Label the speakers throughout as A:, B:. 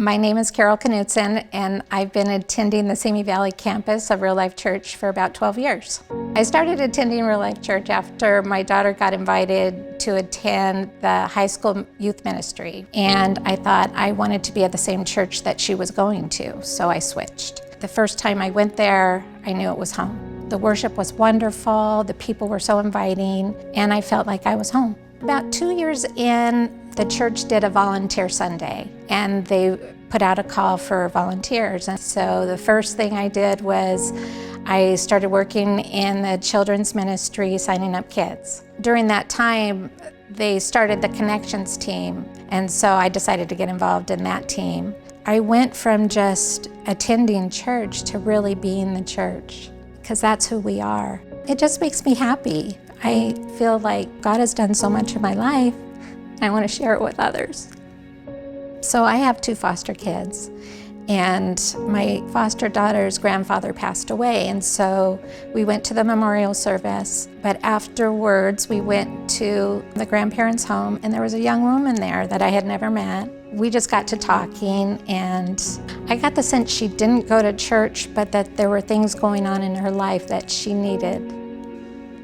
A: My name is Carol Knudsen, and I've been attending the Simi Valley campus of Real Life Church for about 12 years. I started attending Real Life Church after my daughter got invited to attend the high school youth ministry, and I thought I wanted to be at the same church that she was going to, so I switched. The first time I went there, I knew it was home. The worship was wonderful, the people were so inviting, and I felt like I was home. About 2 years in, the church did a volunteer Sunday, and they put out a call for volunteers. And so the first thing I did was I started working in the children's ministry, signing up kids. During that time, they started the connections team, and so I decided to get involved in that team. I went from just attending church to really being the church, because that's who we are. It just makes me happy. I feel like God has done so much in my life. I want to share it with others. So I have 2 foster kids, and my foster daughter's grandfather passed away, and so we went to the memorial service. But afterwards, we went to the grandparents' home, and there was a young woman there that I had never met. We just got to talking, and I got the sense she didn't go to church, but that there were things going on in her life that she needed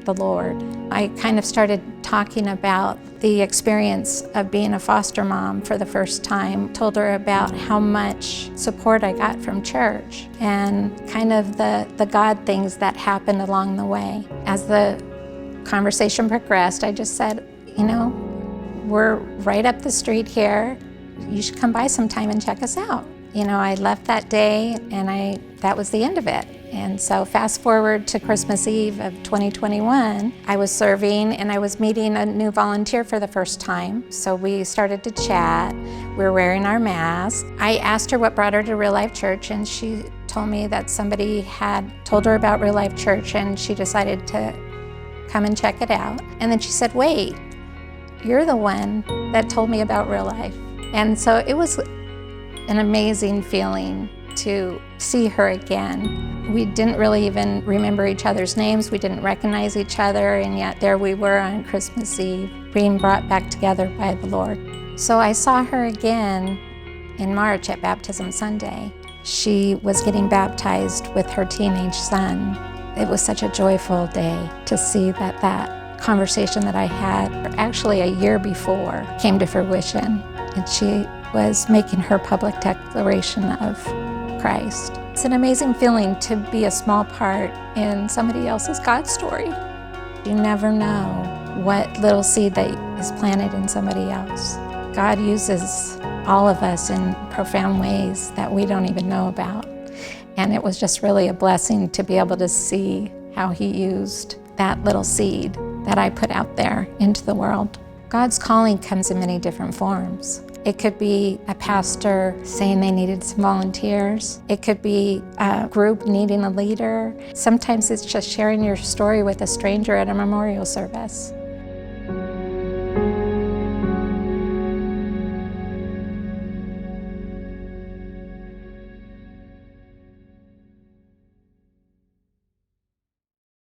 A: the Lord. I kind of started talking about the experience of being a foster mom for the first time, told her about how much support I got from church and kind of the God things that happened along the way. As the conversation progressed, I just said, we're right up the street here. You should come by sometime and check us out. I left that day, and that was the end of it. And so fast forward to Christmas Eve of 2021, I was serving and I was meeting a new volunteer for the first time. So we started to chat. We were wearing our masks. I asked her what brought her to Real Life Church, and she told me that somebody had told her about Real Life Church, and she decided to come and check it out. And then she said, "Wait, you're the one that told me about Real Life." And so it was an amazing feeling to see her again. We didn't really even remember each other's names. We didn't recognize each other, and yet there we were on Christmas Eve, being brought back together by the Lord. So I saw her again in March at Baptism Sunday. She was getting baptized with her teenage son. It was such a joyful day to see that conversation that I had actually a year before came to fruition, and she was making her public declaration of Christ. It's an amazing feeling to be a small part in somebody else's God story. You never know what little seed that is planted in somebody else. God uses all of us in profound ways that we don't even know about. And it was just really a blessing to be able to see how He used that little seed that I put out there into the world. God's calling comes in many different forms. It could be a pastor saying they needed some volunteers. It could be a group needing a leader. Sometimes it's just sharing your story with a stranger at a memorial service.